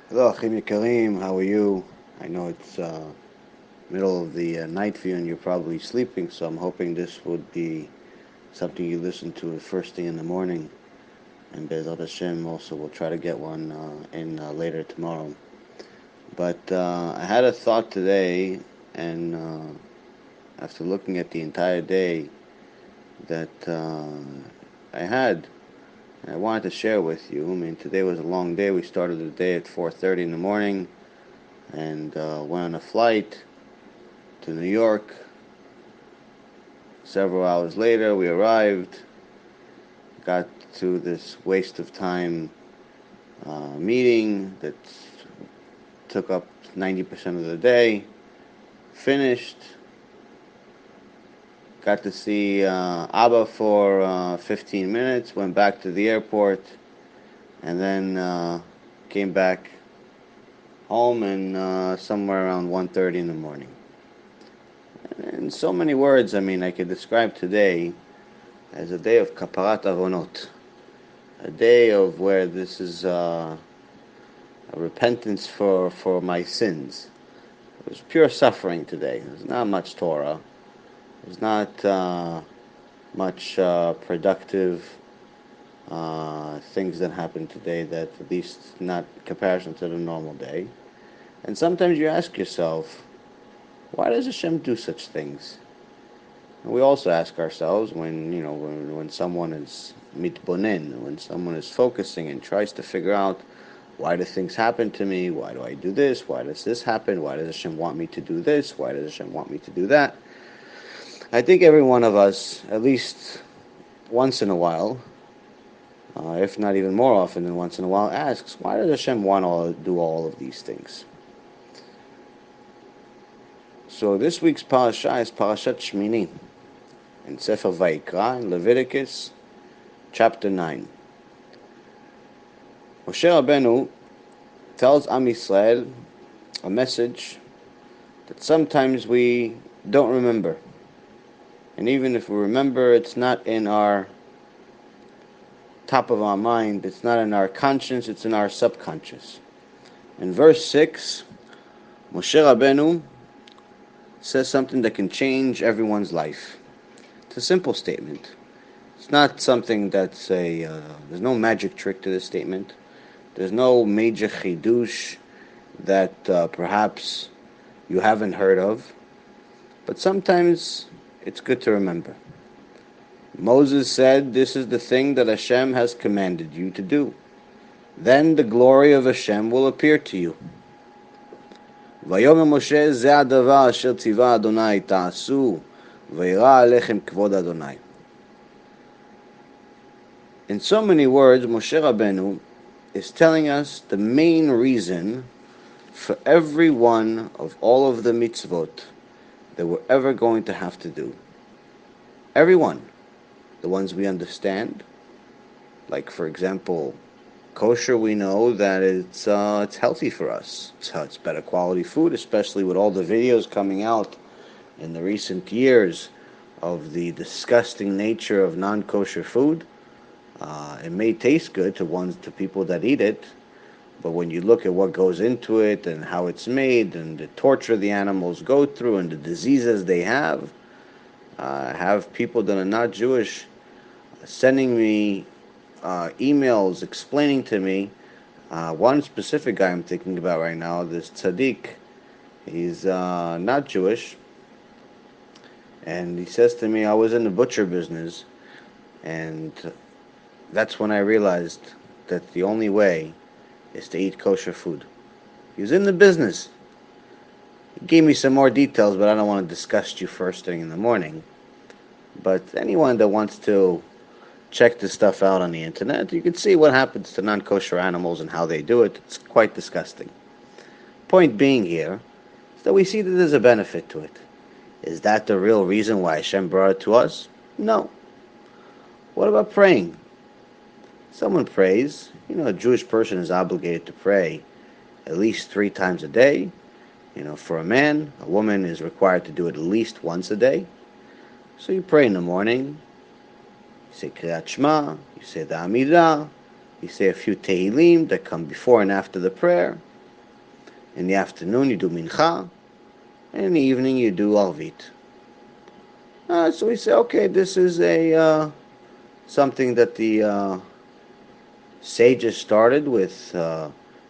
Hello, Achim Yekarim. How are you? I know it's middle of the night for you and you're probably sleeping, so I'm hoping this would be something you listen to the first thing in the morning. And Bezat Hashem also will try to get one in later tomorrow. But I had a thought today, and after looking at the entire day that I had, I wanted to share with you. I mean, today was a long day. We started the day at 4:30 in the morning and went on a flight to New York. Several hours later, we arrived, got to this waste of time meeting that took up 90% of the day, finished, got to see Abba for 15 minutes, went back to the airport, and then came back home and somewhere around 1:30 in the morning. In so many words, I mean, I could describe today as a day of kaparat avonot, a day of where this is a repentance for my sins. It was pure suffering today. There's not much Torah. There's not much productive things that happened today, that at least not in comparison to the normal day. And sometimes you ask yourself, why does Hashem do such things? And we also ask ourselves when someone is mitbonen, when someone is focusing and tries to figure out, why do things happen to me? Why do I do this? Why does this happen? Why does Hashem want me to do this? Why does Hashem want me to do that? I think every one of us, at least once in a while, if not even more often than once in a while, asks, why does Hashem want to do all of these things? So this week's parasha is Parashat Shmini in Sefer Vayikra in Leviticus chapter 9. Moshe Rabbeinu tells Am Yisrael a message that sometimes we don't remember. And even if we remember, it's not in our top of our mind, it's not in our conscience, it's in our subconscious. In verse 6, Moshe Rabbeinu says something that can change everyone's life. It's a simple statement. It's not something that's there's no magic trick to this statement. There's no major chidush that perhaps you haven't heard of. But sometimes it's good to remember. Moses said, this is the thing that Hashem has commanded you to do. Then the glory of Hashem will appear to you. ויאמר משה זה הדבר אשר ציווה אדוני תעשו וירא עליכם כבוד אדוני. In so many words, Moshe Rabbeinu is telling us the main reason for every one of all of the mitzvot that we're ever going to have to do. Every one. The ones we understand, like for example, kosher, we know that it's healthy for us. It's better quality food, especially with all the videos coming out in the recent years of the disgusting nature of non-kosher food. It may taste good to people that eat it, but when you look at what goes into it and how it's made and the torture the animals go through and the diseases they have people that are not Jewish sending me emails explaining to me. One specific guy I'm thinking about right now, this tzaddik, he's not Jewish, and he says to me, I was in the butcher business, and that's when I realized that the only way is to eat kosher food. He was in the business. He gave me some more details, but I don't want to discuss you first thing in the morning. But anyone that wants to check this stuff out on the internet, you can see what happens to non-kosher animals and how they do it. It's quite disgusting. Point being here is that we see that there's a benefit to it. Is that the real reason why Hashem brought it to us? No. What about praying? Someone prays. A Jewish person is obligated to pray at least 3 times a day. For a man, a woman is required to do it at least once a day. So you pray in the morning, you say Kriyat Shema, you say the Amidah, you say a few Tehillim that come before and after the prayer. In the afternoon you do mincha, and in the evening you do arvit. So we say, okay, this is a something that the sages started with.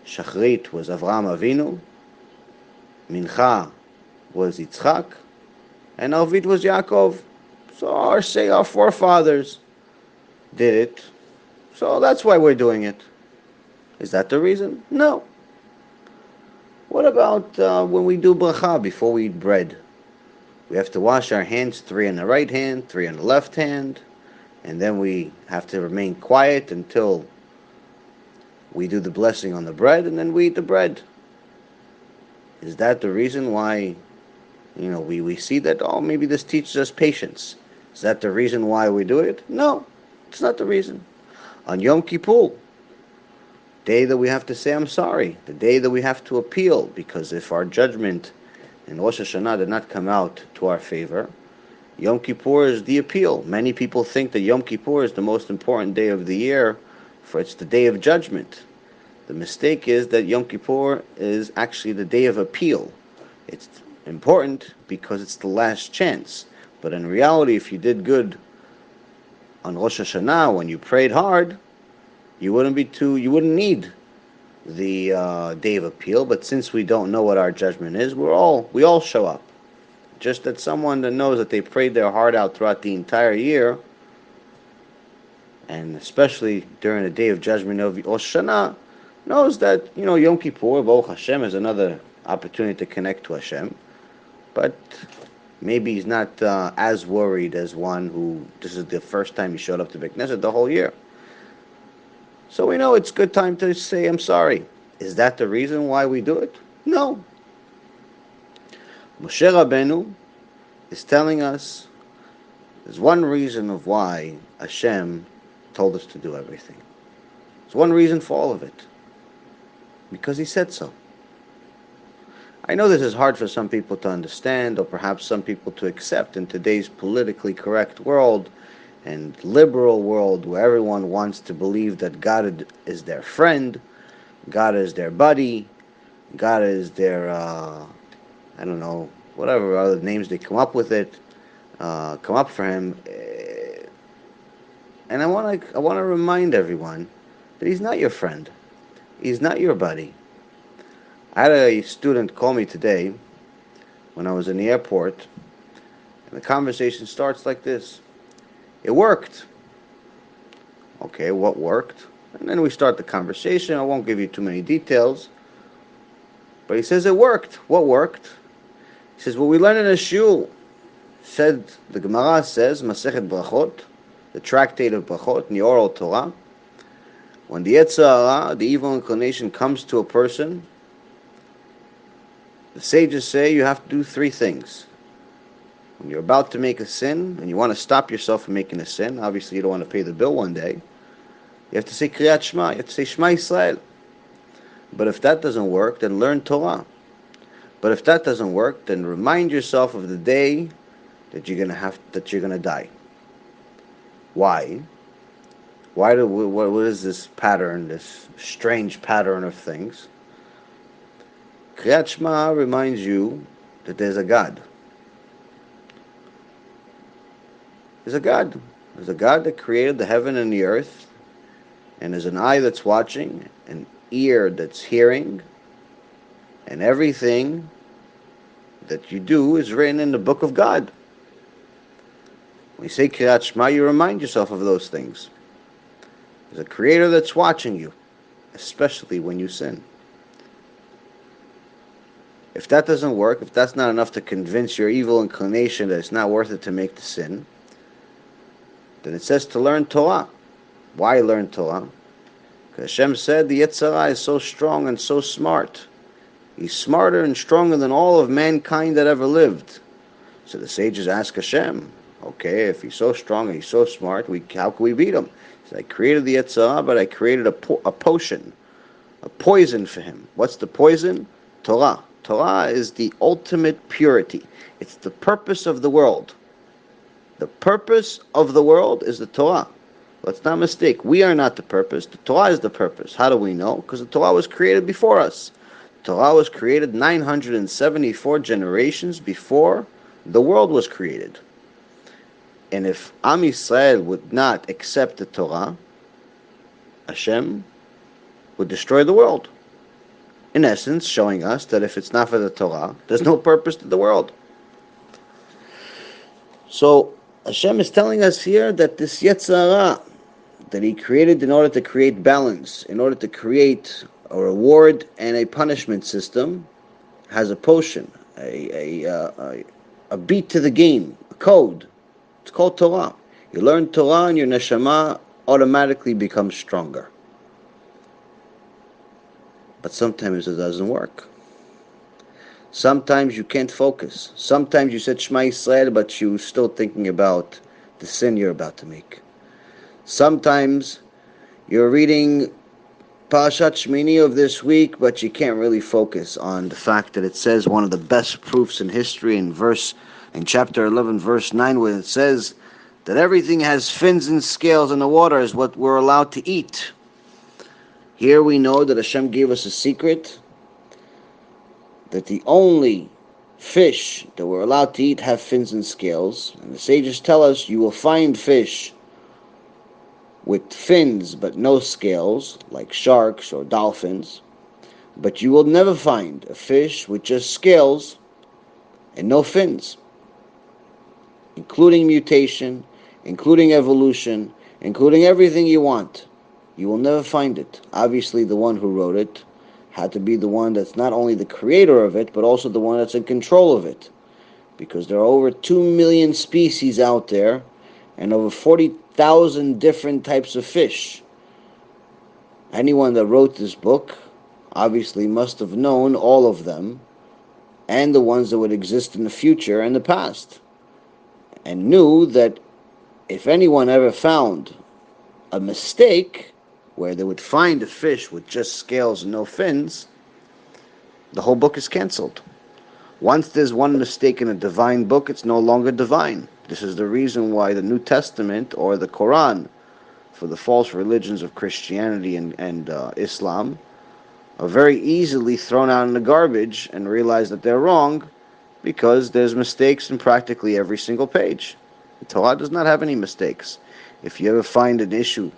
Shachrit was Avraham Avinu, mincha was Yitzchak, and arvit was Yaakov. So our forefathers did it, so that's why we're doing it. Is that the reason? No. What about when we do bracha before we eat bread? We have to wash our hands, 3 on the right hand, 3 on the left hand, and then we have to remain quiet until we do the blessing on the bread, and then we eat the bread. Is that the reason why, we see that, maybe this teaches us patience? Is that the reason why we do it? No, it's not the reason. On Yom Kippur, day that we have to say I'm sorry, the day that we have to appeal, because if our judgment in Rosh Hashanah did not come out to our favor, Yom Kippur is the appeal. Many people think that Yom Kippur is the most important day of the year, for it's the day of judgment. The mistake is that Yom Kippur is actually the day of appeal. It's important because it's the last chance. But in reality, if you did good on Rosh Hashanah, when you prayed hard, you wouldn't need the day of appeal. But since we don't know what our judgment is, we all show up. Just that someone that knows that they prayed their heart out throughout the entire year, and especially during the day of judgment of Rosh Hashanah, knows that, Yom Kippur, Baruch Hashem, is another opportunity to connect to Hashem. But maybe he's not as worried as one who, this is the first time he showed up to Beit Knesset the whole year. So we know it's a good time to say, I'm sorry. Is that the reason why we do it? No. Moshe Rabbeinu is telling us there's one reason of why Hashem told us to do everything. There's one reason for all of it. Because he said so. I know this is hard for some people to understand, or perhaps some people to accept in today's politically correct world and liberal world, where everyone wants to believe that God is their friend, God is their buddy, God is their, whatever other names they come up with come up for him. And I want to remind everyone that he's not your friend. He's not your buddy. I had a student call me today when I was in the airport, and the conversation starts like this. It worked. Okay, what worked? And then we start the conversation. I won't give you too many details. But he says it worked. What worked? He says, well, we learned in a shul. The Gemara says, Masechet Brachot, the tractate of Brachot, in the oral Torah, when the Yetzer Hara, the evil inclination, comes to a person, the sages say you have to do 3 things. When you're about to make a sin, and you want to stop yourself from making a sin, obviously you don't want to pay the bill one day, you have to say Kriyat Shema, you have to say Shema Yisrael. But if that doesn't work, then learn Torah. But if that doesn't work, then remind yourself of the day that you're gonna die. Why? What is this pattern, this strange pattern of things? Kriyat Shema reminds you that there's a God. There's a God. There's a God that created the heaven and the earth, and there's an eye that's watching, an ear that's hearing, and everything that you do is written in the book of God. When you say Kriyat Shema, you remind yourself of those things. There's a creator that's watching you, especially when you sin. If that doesn't work, if that's not enough to convince your evil inclination that it's not worth it to make the sin, then it says to learn Torah. Why learn Torah? Because Hashem said the Yetzer Hara is so strong and so smart. He's smarter and stronger than all of mankind that ever lived. So the sages ask Hashem, okay, if he's so strong and he's so smart, how can we beat him? He said, I created the Yetzer Hara, but I created a potion, a poison for him. What's the poison? Torah. Torah is the ultimate purity. It's the purpose of the world. The purpose of the world is the Torah. Let's not mistake. We are not the purpose. The Torah is the purpose. How do we know? Because the Torah was created before us. Torah was created 974 generations before the world was created. And if Am Yisrael would not accept the Torah, Hashem would destroy the world. In essence, showing us that if it's not for the Torah, there's no purpose to the world. So Hashem is telling us here that this Yetzer Hara that He created in order to create balance, in order to create a reward and a punishment system, has a potion, a beat to the game, a code. It's called Torah. You learn Torah and your neshama automatically becomes stronger. But sometimes it doesn't work. Sometimes you can't focus. Sometimes you said Shema Yisrael, but you're still thinking about the sin you're about to make. Sometimes you're reading Parashat Shmini of this week, but you can't really focus on the fact that it says one of the best proofs in history in chapter 11, verse 9, where it says that everything has fins and scales and the water is what we're allowed to eat. Here we know that Hashem gave us a secret, that the only fish that we're allowed to eat have fins and scales. And the sages tell us you will find fish with fins but no scales, like sharks or dolphins. But you will never find a fish with just scales and no fins, including mutation, including evolution, including everything you want. You will never find it. Obviously, the one who wrote it had to be the one that's not only the creator of it, but also the one that's in control of it. Because there are over 2 million species out there, and over 40,000 different types of fish. Anyone that wrote this book obviously must have known all of them, and the ones that would exist in the future and the past, and knew that if anyone ever found a mistake where they would find a fish with just scales and no fins, the whole book is canceled. Once there's one mistake in a divine book, it's no longer divine. This is the reason why the New Testament or the Quran, for the false religions of Christianity and Islam, are very easily thrown out in the garbage and realize that they're wrong, because there's mistakes in practically every single page. The Torah does not have any mistakes. If you ever find an issue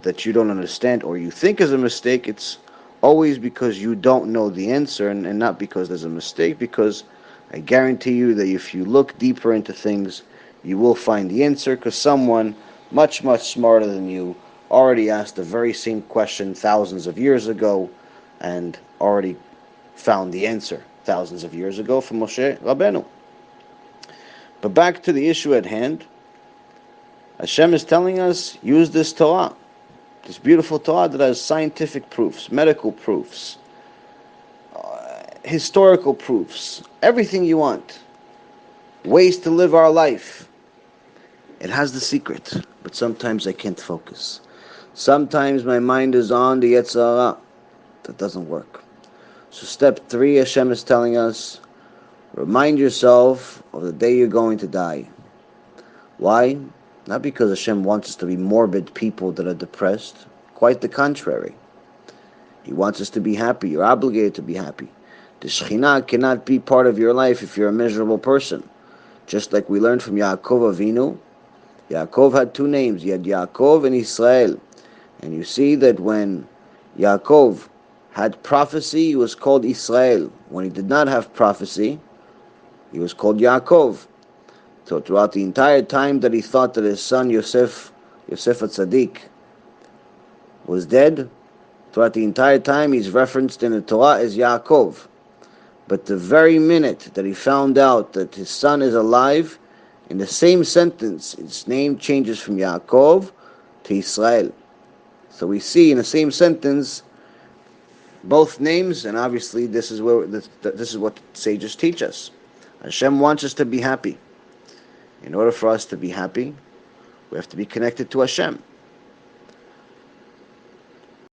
that you don't understand or you think is a mistake, it's always because you don't know the answer, and not because there's a mistake, because I guarantee you that if you look deeper into things, you will find the answer, because someone much, much smarter than you already asked the very same question thousands of years ago and already found the answer thousands of years ago from Moshe Rabbeinu. But back to the issue at hand, Hashem is telling us, use this Torah, this beautiful Torah that has scientific proofs, medical proofs, historical proofs, everything you want, ways to live our life. It has the secret, but sometimes I can't focus. Sometimes my mind is on the Yetzer Hara. That doesn't work. So step 3, Hashem is telling us, remind yourself of the day you're going to die. Why? Not because Hashem wants us to be morbid people that are depressed. Quite the contrary. He wants us to be happy. You're obligated to be happy. The Shekhinah cannot be part of your life if you're a miserable person. Just like we learned from Yaakov Avinu, Yaakov had 2 names. He had Yaakov and Israel. And you see that when Yaakov had prophecy, he was called Israel. When he did not have prophecy, he was called Yaakov. So throughout the entire time that he thought that his son Yosef HaTzadik was dead, throughout the entire time he's referenced in the Torah as Yaakov. But the very minute that he found out that his son is alive, in the same sentence, his name changes from Yaakov to Israel. So we see in the same sentence both names, and obviously this is what the sages teach us. Hashem wants us to be happy. In order for us to be happy, we have to be connected to Hashem.